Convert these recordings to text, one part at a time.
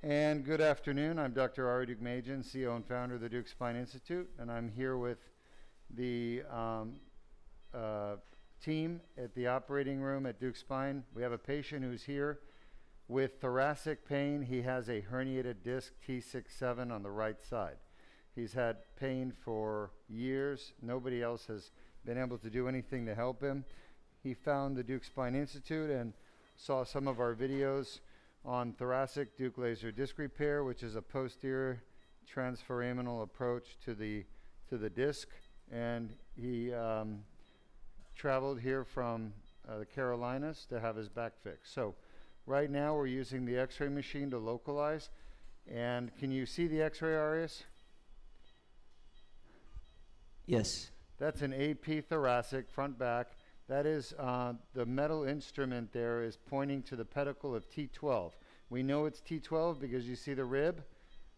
And good afternoon. I'm Dr. Ari Deuk-Majan, CEO and founder of the Deuk Spine Institute, and I'm here with the team at the operating room at Deuk Spine. We have a patient who's here with thoracic pain. He has a herniated disc T6-T7 on the right side. He's had pain for years. Nobody else has been able to do anything to help him. He found the Deuk Spine Institute and saw some of our videos on thoracic Deuk laser disc repair, which is a posterior transforaminal approach to the disc. And he traveled here from the Carolinas to have his back fixed. So right now we're using the x-ray machine to localize. And can you see the x-ray, Arias? Yes. That's an AP thoracic, front back. That is the metal instrument there is pointing to the pedicle of T12. We know it's T12 because you see the rib.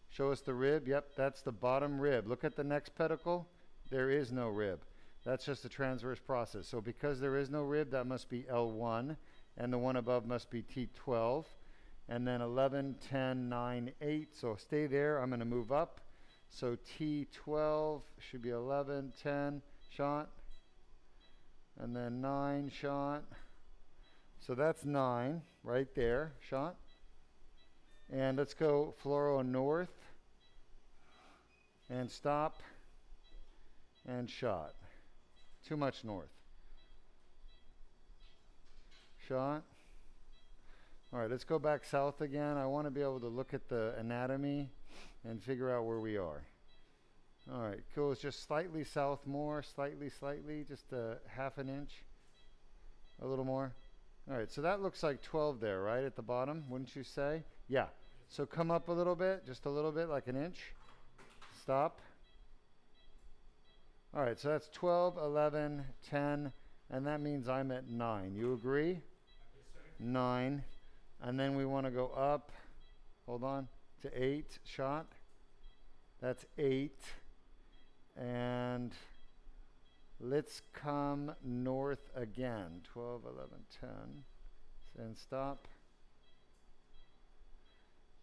Show us the rib. Yep, that's the bottom rib. Look at the next pedicle. There is no rib. That's just a transverse process. So because there is no rib, that must be L1, and the one above must be T12. And then 11, 10, 9, 8. So stay there. I'm going to move up. So T12 should be 11, 10, shot. And then 9, shot. So that's 9 right there, shot. And let's go fluoro north. And stop. And shot. Too much north. Shot. All right, let's go back south again. I want to be able to look at the anatomy and figure out where we are. All right, cool. It's just slightly south more, slightly, just a half an inch, a little more. All right, so that looks like 12 there, right, at the bottom, wouldn't you say? Yeah. So come up a little bit, just a little bit, like an inch. Stop. All right, so that's 12, 11, 10, and that means I'm at 9. You agree? 9. And then we want to go up, hold on, to 8, shot. That's 8. And let's come north again. 12, 11, 10. And stop.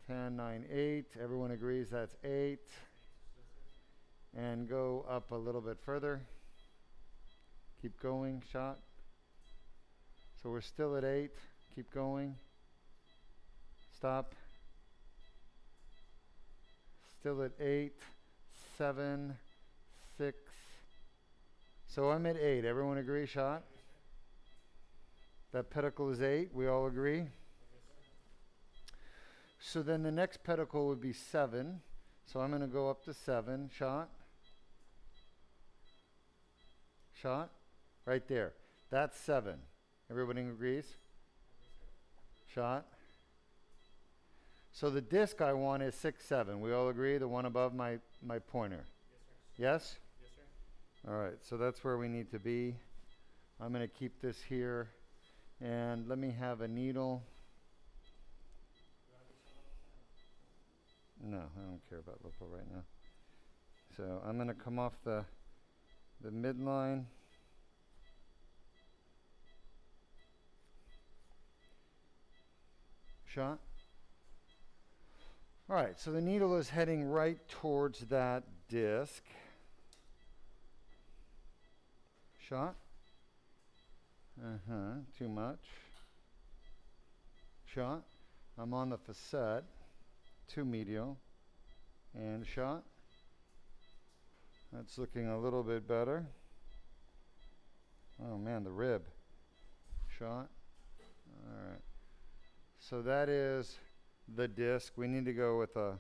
10, 9, 8. Everyone agrees that's 8. And go up a little bit further. Keep going, shot. So we're still at 8. Keep going. Stop. Still at 8, 7, 6. So I'm at 8. Everyone agree, shot? That pedicle is 8. We all agree? So then the next pedicle would be 7. So I'm going to go up to 7. Shot. Shot. Right there. That's 7. Everybody agrees? Shot. So the disc I want is 6, 7. We all agree? The one above my pointer. Yes? Yes, sir. All right, so that's where we need to be. I'm going to keep this here. And let me have a needle. No, I don't care about local right now. So I'm going to come off the midline. Shot. All right, so the needle is heading right towards that disc. Shot. Too much. Shot. I'm on the facet. Too medial. And shot. That's looking a little bit better. Oh man, the rib. Shot. All right. So that is the disc. We need to go with a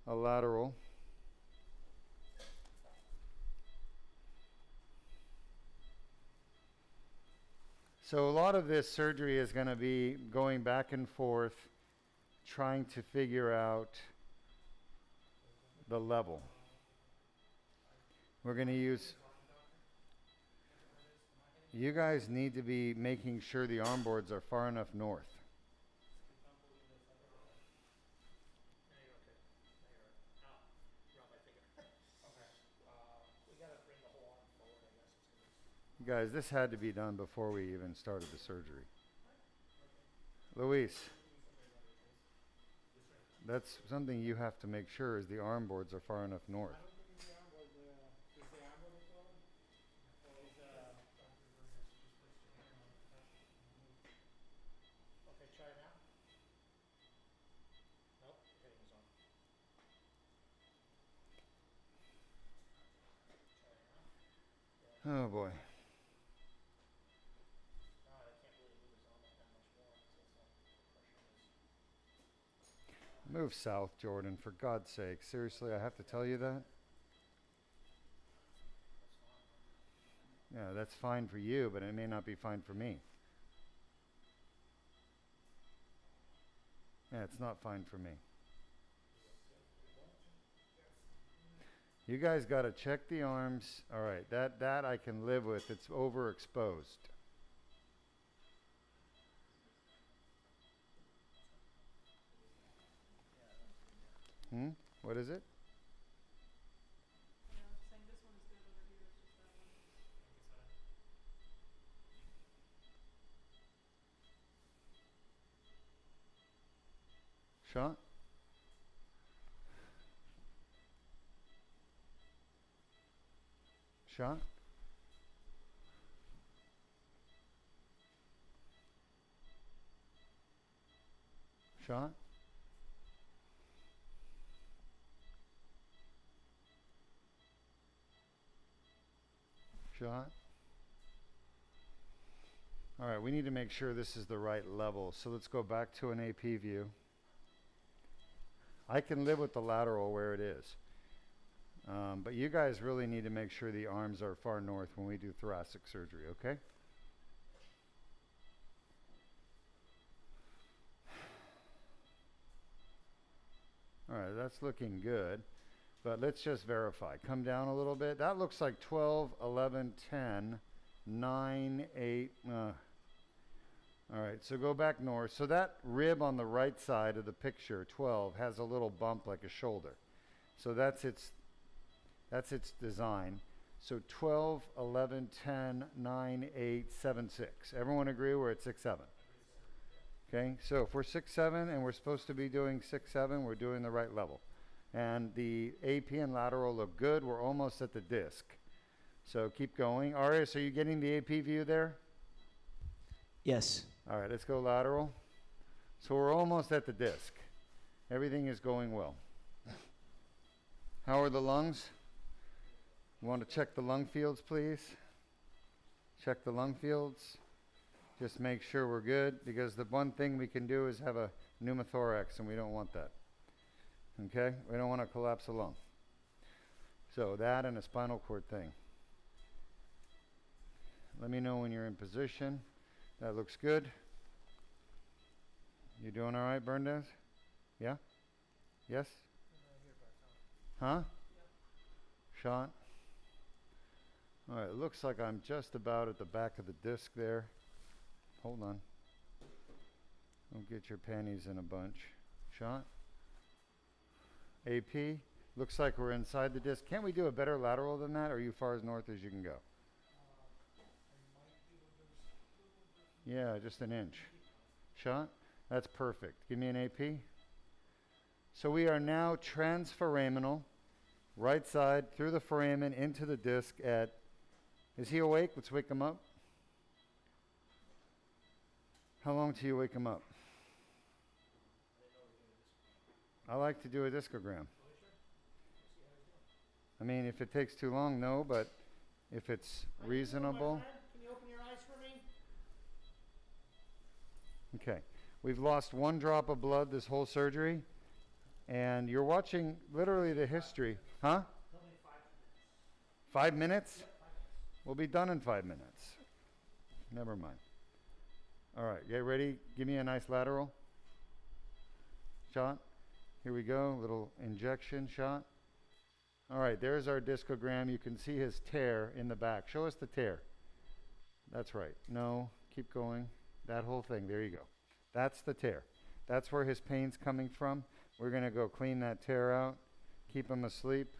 lateral. So a lot of this surgery is going to be going back and forth, trying to figure out the level. We're going to use, you guys need to be making sure the arm boards are far enough north. Guys, this had to be done before we even started the surgery. Luis. That's something you have to make sure is the arm boards are far enough north. I don't think it's the arm board. Is the arm board the problem? Or is okay, try it now. Nope, the hitting is on. Try it now. Oh boy. God, I can't really move his arm up that much more. So it's like the pressure is. Move south, Jordan, for God's sake. Seriously, I have to tell you that? Yeah, that's fine for you, but it may not be fine for me. Yeah, it's not fine for me. You guys got to check the arms. All right, that I can live with. It's overexposed. What is it? Yeah, saying this one is good over here, it's just that one. Shot? Shot? Shot? Shot? All right, we need to make sure this is the right level. So let's go back to an AP view. I can live with the lateral where it is. But you guys really need to make sure the arms are far north when we do thoracic surgery, okay? All right, that's looking good. But let's just verify. Come down a little bit. That looks like 12, 11, 10, 9, 8. All right, so go back north. So that rib on the right side of the picture, 12, has a little bump like a shoulder. So that's its design. So 12, 11, 10, 9, 8, 7, 6. Everyone agree we're at 6, 7? Okay, so if we're 6, 7 and we're supposed to be doing 6, 7, we're doing the right level. And the AP and lateral look good. We're almost at the disc. So keep going. Arias, are you getting the AP view there? Yes. All right, let's go lateral. So we're almost at the disc. Everything is going well. How are the lungs? You want to check the lung fields, please? Check the lung fields. Just make sure we're good, because the one thing we can do is have a pneumothorax, and we don't want that. Okay? We don't want to collapse a lung. So that and a spinal cord thing. Let me know when you're in position. That looks good. You doing all right, Berndes? Yeah? Yes? Huh? Shot? All right, it looks like I'm just about at the back of the disc there. Hold on. Don't get your panties in a bunch. Shot? AP? Looks like we're inside the disc. Can't we do a better lateral than that, or are you far as north as you can go? Yeah, just an inch. Shot? That's perfect. Give me an AP. So we are now transforaminal, right side through the foramen into the disc at, is he awake? Let's wake him up. How long till you wake him up? I like to do a discogram. I mean, if it takes too long, no, but if it's reasonable. Can you open your eyes for me? Okay. We've lost 1 drop of blood this whole surgery, and you're watching literally the history. Huh? 5 minutes? We'll be done in 5 minutes. Never mind. All right, get ready. Give me a nice lateral shot. Here we go, little injection shot. All right, there's our discogram. You can see his tear in the back. Show us the tear. That's right. No, keep going. That whole thing, there you go. That's the tear. That's where his pain's coming from. We're gonna go clean that tear out, keep him asleep.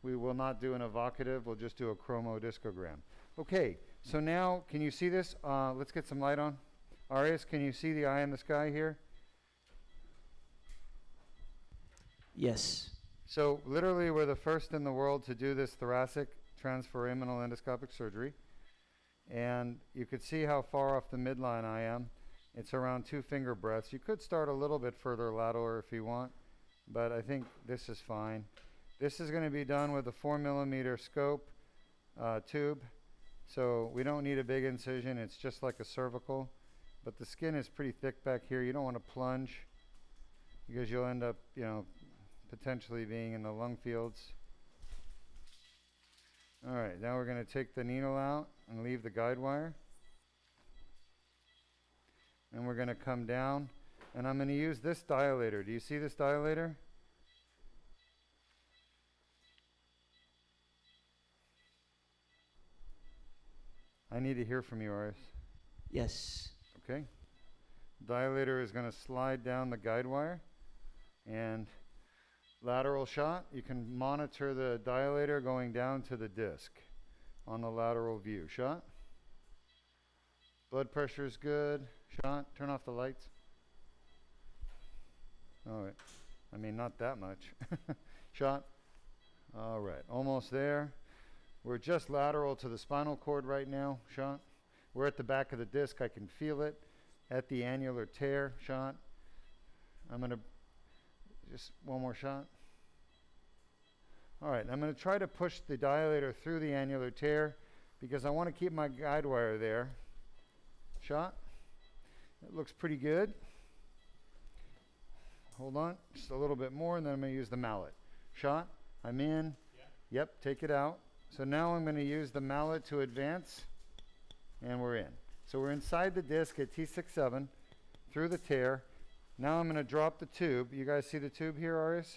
We will not do an evocative, we'll just do a chromodiscogram. Okay, so now, can you see this? Let's get some light on. Arias, can you see the eye in the sky here? Yes. So literally we're the first in the world to do this thoracic transforaminal endoscopic surgery. And you could see how far off the midline I am. It's around 2 finger breaths. You could start a little bit further lateral if you want, but I think this is fine. This is going to be done with a 4mm scope tube. So we don't need a big incision. It's just like a cervical, but the skin is pretty thick back here. You don't want to plunge because you'll end up, you know, potentially being in the lung fields. All right, now we're going to take the needle out and leave the guide wire. And we're going to come down, and I'm going to use this dilator. Do you see this dilator? I need to hear from you, Arias. Yes. Okay. Dilator is going to slide down the guide wire, and lateral shot. You can monitor the dilator going down to the disc on the lateral view. Shot. Blood pressure is good. Shot. Turn off the lights. All right. I mean, not that much. Shot. All right. Almost there. We're just lateral to the spinal cord right now. Shot. We're at the back of the disc. I can feel it at the annular tear. Shot. I'm going to just one more shot. All right. I'm going to try to push the dilator through the annular tear because I want to keep my guide wire there. Shot. It looks pretty good. Hold on. Just a little bit more, and then I'm going to use the mallet. Shot. I'm in. Yeah. Yep. Take it out. So now I'm going to use the mallet to advance, and we're in. So we're inside the disc at T6-T7 through the tear. Now I'm going to drop the tube. You guys see the tube here, Arias?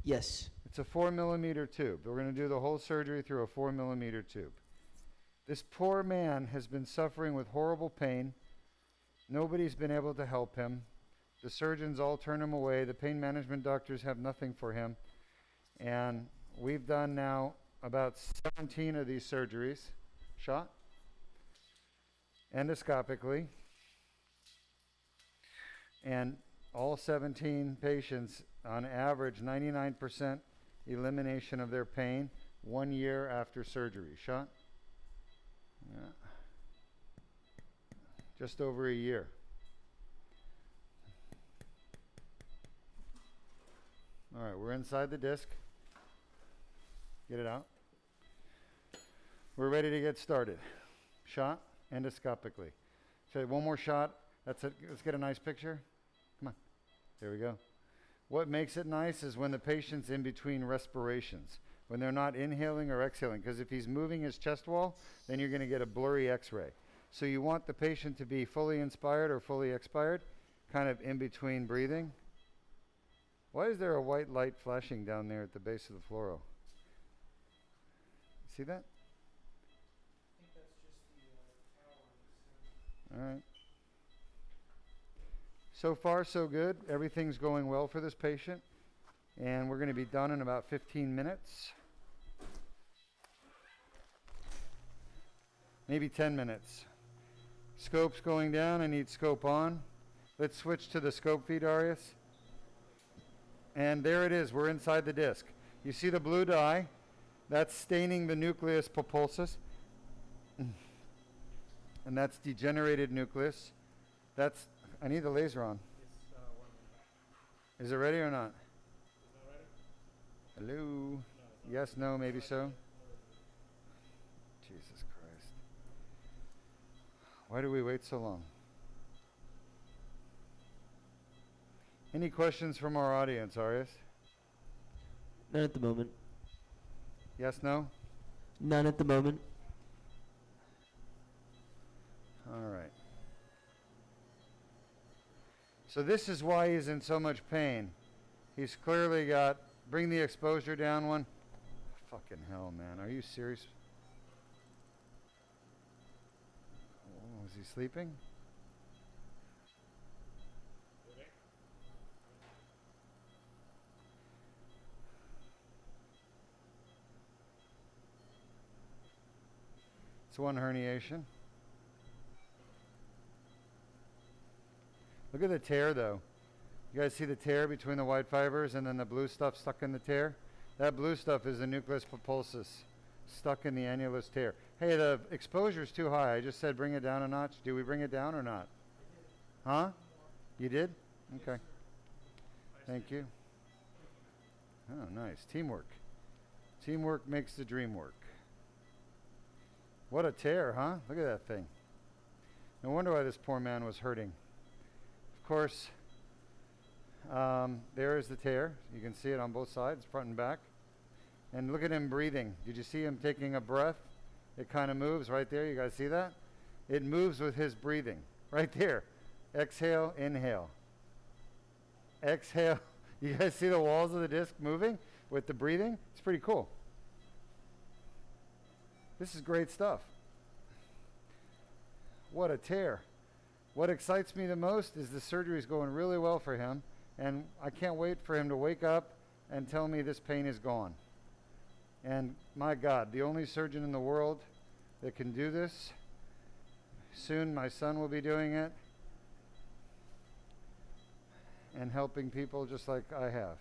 Yes. It's a 4mm tube. We're going to do the whole surgery through a 4mm tube. This poor man has been suffering with horrible pain. Nobody's been able to help him. The surgeons all turn him away. The pain management doctors have nothing for him. And we've done now about 17 of these surgeries. Shot. Endoscopically. And all 17 patients, on average, 99% elimination of their pain 1 year after surgery. Shot. Yeah. Just over a year. All right, we're inside the disc. Get it out. We're ready to get started. Shot endoscopically. So one more shot. That's it. Let's get a nice picture. Come on. There we go. What makes it nice is when the patient's in between respirations, when they're not inhaling or exhaling, because if he's moving his chest wall, then you're going to get a blurry x-ray. So you want the patient to be fully inspired or fully expired, kind of in between breathing. Why is there a white light flashing down there at the base of the fluoro? See that? I think that's just the tower. All right. So far, so good. Everything's going well for this patient. And we're going to be done in about 15 minutes. Maybe 10 minutes. Scope's going down. I need scope on. Let's switch to the scope feed, Arias. And there it is. We're inside the disc. You see the blue dye? That's staining the nucleus pulposus. And that's degenerated nucleus. That's, I need the laser on. Is it ready or not? Hello? Yes, no, maybe so. Jesus Christ. Why do we wait so long? Any questions from our audience, Arias? None at the moment. Yes, no? None at the moment. All right. So this is why he's in so much pain. He's clearly got, bring the exposure down one. Fucking hell, man. Are you serious? Oh, is he sleeping? It's one herniation. Look at the tear, though. You guys see the tear between the white fibers and then the blue stuff stuck in the tear? That blue stuff is the nucleus pulposus stuck in the annulus tear. Hey, the exposure's too high. I just said bring it down a notch. Do we bring it down or not? Huh? You did? Okay. Thank you. Oh, nice. Teamwork. Teamwork makes the dream work. What a tear, huh? Look at that thing. No wonder why this poor man was hurting. Of course, there is the tear. You can see it on both sides, front and back. And look at him breathing. Did you see him taking a breath? It kind of moves right there. You guys see that? It moves with his breathing. Right there. Exhale, inhale. Exhale. You guys see the walls of the disc moving with the breathing? It's pretty cool. This is great stuff. What a tear. What excites me the most is the surgery is going really well for him, and I can't wait for him to wake up and tell me this pain is gone. And my God, the only surgeon in the world that can do this. Soon my son will be doing it and helping people just like I have.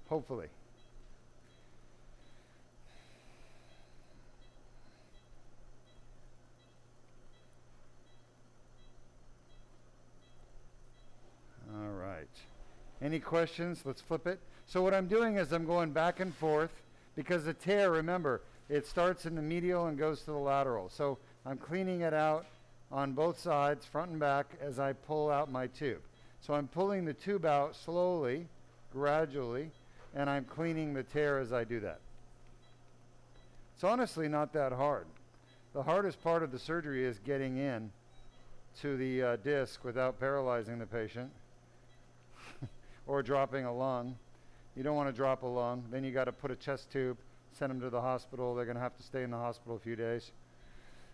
Hopefully. All right. Any questions? Let's flip it. So what I'm doing is I'm going back and forth because the tear, remember, it starts in the medial and goes to the lateral. So I'm cleaning it out on both sides, front and back, as I pull out my tube. So I'm pulling the tube out slowly, gradually, and I'm cleaning the tear as I do that. It's honestly not that hard. The hardest part of the surgery is getting in to the disc without paralyzing the patient or dropping a lung. You don't want to drop a lung. Then you got to put a chest tube, send them to the hospital. They're going to have to stay in the hospital a few days.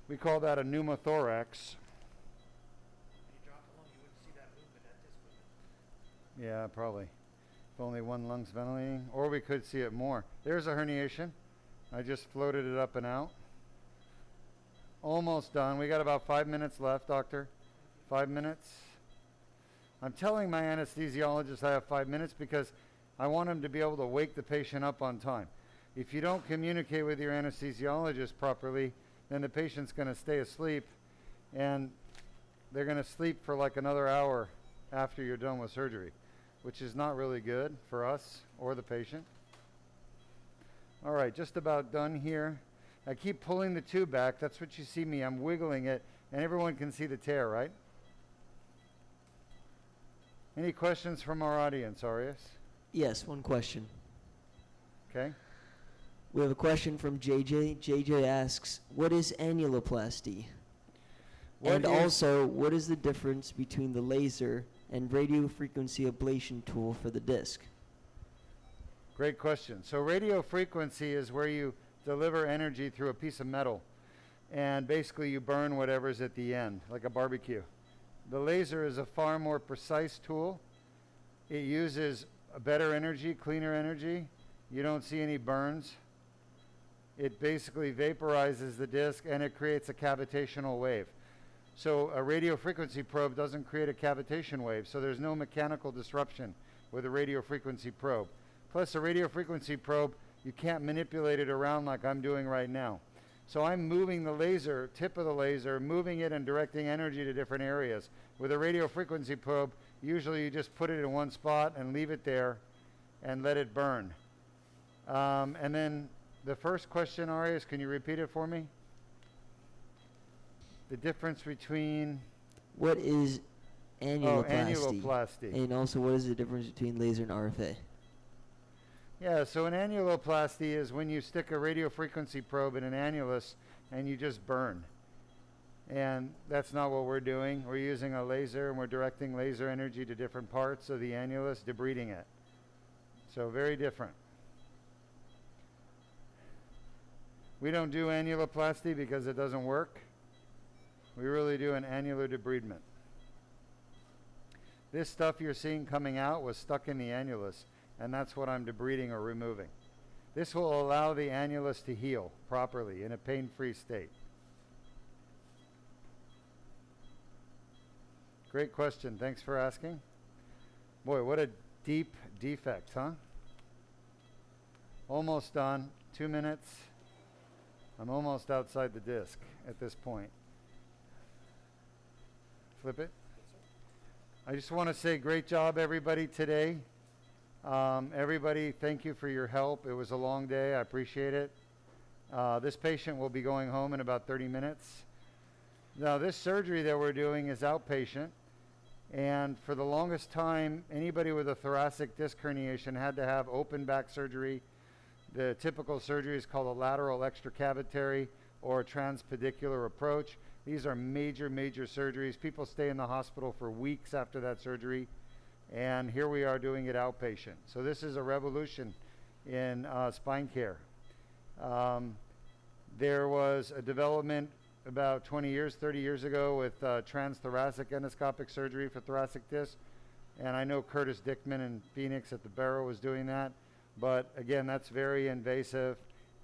We call that a pneumothorax. When you drop the lung, you wouldn't see that movement, that disc movement. Yeah, probably. If only one lung's ventilating. Or we could see it more. There's a herniation. I just floated it up and out. Almost done. We got about 5 minutes left, doctor. 5 minutes. I'm telling my anesthesiologist I have 5 minutes because I want him to be able to wake the patient up on time. If you don't communicate with your anesthesiologist properly, then the patient's going to stay asleep, and they're going to sleep for like another hour after you're done with surgery, which is not really good for us or the patient. All right, just about done here. I keep pulling the tube back. That's what you see me. I'm wiggling it, and everyone can see the tear, right? Any questions from our audience, Arias? Yes, one question. Okay. We have a question from JJ. JJ asks, what is annuloplasty? And also, what is the difference between the laser and radiofrequency ablation tool for the disc? Great question. So radio frequency is where you deliver energy through a piece of metal, and basically you burn whatever's at the end, like a barbecue. The laser is a far more precise tool. It uses a better energy, cleaner energy. You don't see any burns. It basically vaporizes the disc and it creates a cavitational wave. So a radio frequency probe doesn't create a cavitation wave, so there's no mechanical disruption with a radio frequency probe. Plus, a radio frequency probe, you can't manipulate it around like I'm doing right now. So I'm moving the laser, tip of the laser, moving it and directing energy to different areas. With a radio frequency probe, usually you just put it in one spot and leave it there and let it burn. And then the first question, Arias, can you repeat it for me? The difference between... What is annuloplasty? Oh, annuloplasty. And also, what is the difference between laser and RFA? Yeah, so an annuloplasty is when you stick a radio frequency probe in an annulus and you just burn. And that's not what we're doing. We're using a laser and we're directing laser energy to different parts of the annulus, debriding it. So very different. We don't do annuloplasty because it doesn't work. We really do an annular debridement. This stuff you're seeing coming out was stuck in the annulus, and that's what I'm debriding or removing. This will allow the annulus to heal properly in a pain-free state. Great question. Thanks for asking. Boy, what a deep defect, huh? Almost done. 2 minutes. I'm almost outside the disc at this point. Flip it. I just want to say great job, everybody, today. Everybody, thank you for your help. It was a long day. I appreciate it. This patient will be going home in about 30 minutes. Now, this surgery that we're doing is outpatient. And for the longest time, anybody with a thoracic disc herniation had to have open back surgery. The typical surgery is called a lateral extracavitary or a transpedicular approach. These are major, major surgeries. People stay in the hospital for weeks after that surgery. And here we are doing it outpatient. So this is a revolution in spine care. There was a development about 20 years, 30 years ago with transthoracic endoscopic surgery for thoracic disc. And I know Curtis Dickman in Phoenix at the Barrow was doing that. But again, that's very invasive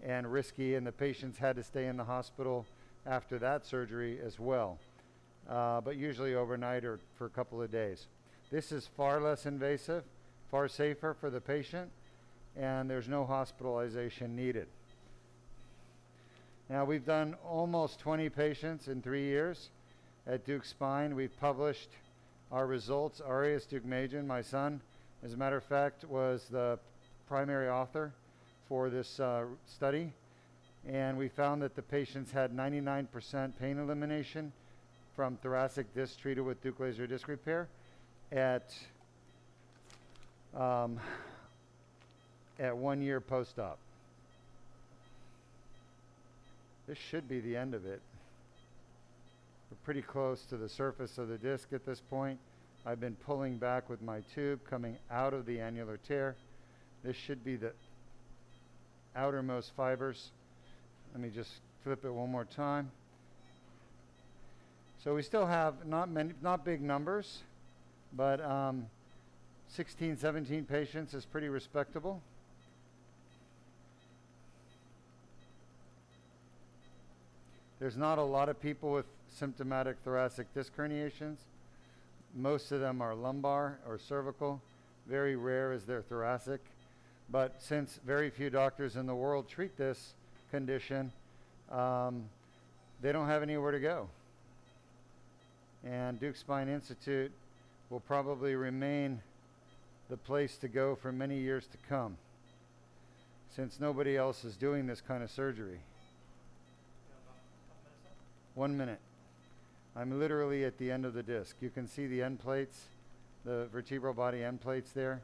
and risky, and the patients had to stay in the hospital after that surgery as well. But usually overnight or for a couple of days. This is far less invasive, far safer for the patient, and there's no hospitalization needed. Now, we've done almost 20 patients in 3 years at Deuk Spine. We've published our results. Arias Deukmajian, my son, as a matter of fact, was the primary author for this study. And we found that the patients had 99% pain elimination from thoracic disc treated with Deuk laser disc repair at 1 year post-op. This should be the end of it. We're pretty close to the surface of the disc at this point. I've been pulling back with my tube coming out of the annular tear. This should be the outermost fibers. Let me just flip it one more time. So we still have not big numbers, but 16, 17 patients is pretty respectable. There's not a lot of people with symptomatic thoracic disc herniations. Most of them are lumbar or cervical. Very rare is their thoracic. But since very few doctors in the world treat this condition, they don't have anywhere to go. And Deuk Spine Institute will probably remain the place to go for many years to come, since nobody else is doing this kind of surgery. 1 minute. I'm literally at the end of the disc. You can see the end plates, the vertebral body end plates there.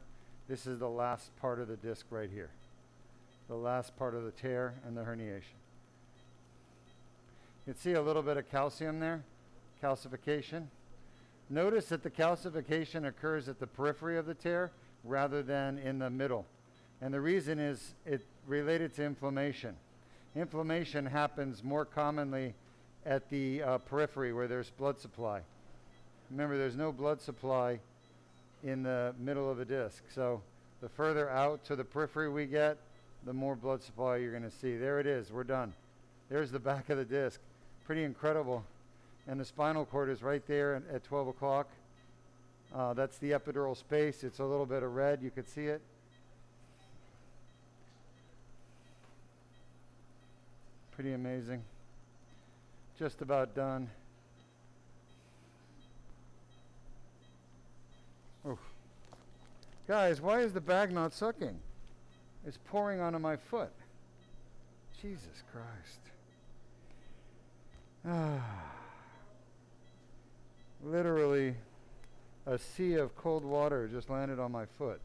This is the last part of the disc right here. The last part of the tear and the herniation. You can see a little bit of calcium there, calcification. Notice that the calcification occurs at the periphery of the tear rather than in the middle. And the reason is it related to inflammation. Inflammation happens more commonly at the periphery where there's blood supply. Remember, there's no blood supply in the middle of a disc. So the further out to the periphery we get, the more blood supply you're going to see. There it is. We're done. There's the back of the disc. Pretty incredible. And the spinal cord is right there at 12 o'clock. That's the epidural space. It's a little bit of red. You could see it. Pretty amazing. Just about done. Oh. Guys, why is the bag not sucking? It's pouring onto my foot. Jesus Christ. Literally, a sea of cold water just landed on my foot.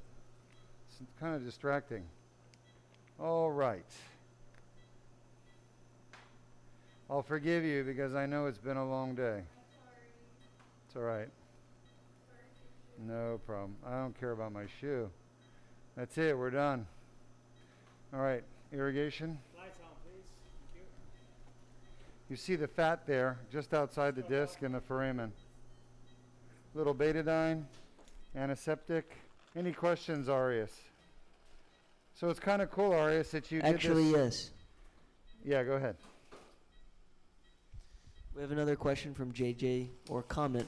It's kind of distracting. All right. I'll forgive you because I know it's been a long day. It's all right. No problem. I don't care about my shoe. That's it. We're done. All right. Irrigation. Lights on, please. Thank you. You see the fat there just outside the disc and the foramen. Little betadine, antiseptic. Any questions, Arias? So it's kind of cool, Arias, that you Actually, did this. yes. Yeah, go ahead. We have another question from JJ, or comment,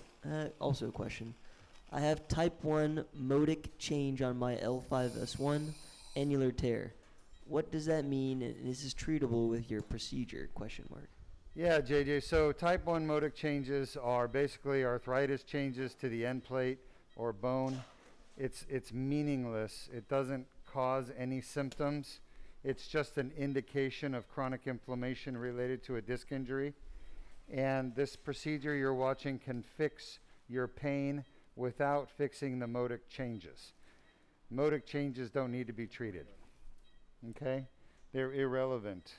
also a question. I have type 1 modic change on my L5S1 annular tear. What does that mean, and is this treatable with your procedure? Question mark. Yeah, JJ. So type 1 modic changes are basically arthritis changes to the end plate or bone. It's meaningless. It doesn't cause any symptoms. It's just an indication of chronic inflammation related to a disc injury. And this procedure you're watching can fix your pain without fixing the modic changes. Modic changes don't need to be treated. Okay? They're irrelevant.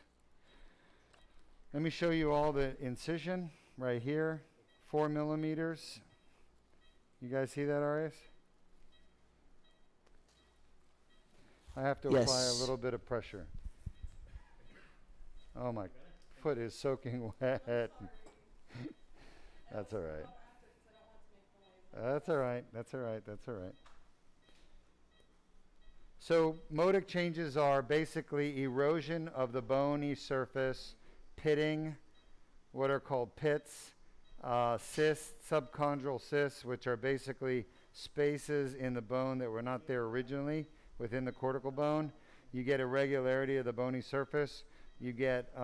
Let me show you all the incision right here, 4 millimeters. You guys see that, Arias? I have to apply a Yes. little bit of pressure. Oh, my foot is soaking wet. That's all right. That's all right. That's all right. That's all right. So modic changes are basically erosion of the bony surface, pitting, what are called pits, cysts, subchondral cysts, which are basically spaces in the bone that were not there originally within the cortical bone. You get irregularity of the bony surface. You get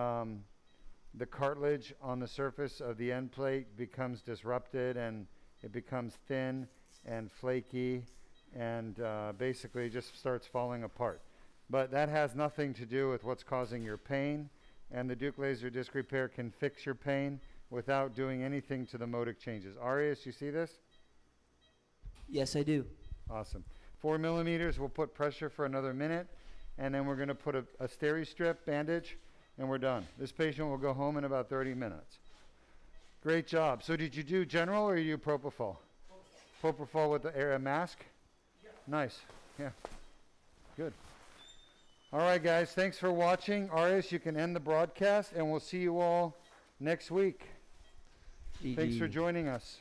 the cartilage on the surface of the end plate becomes disrupted, and it becomes thin and flaky, and basically just starts falling apart. But that has nothing to do with what's causing your pain, and the Deuk laser disc repair can fix your pain without doing anything to the modic changes. Arias, you see this? Yes, I do. Awesome. 4 millimeters, we'll put pressure for another minute, and then we're going to put a steri strip bandage, and we're done. This patient will go home in about 30 minutes. Great job. So did you do general or you propofol? Propofol with the air mask? Yeah. Nice. Yeah. Good. All right, guys. Thanks for watching. Arias, you can end the broadcast, and we'll see you all next week. Thanks for GG. joining us.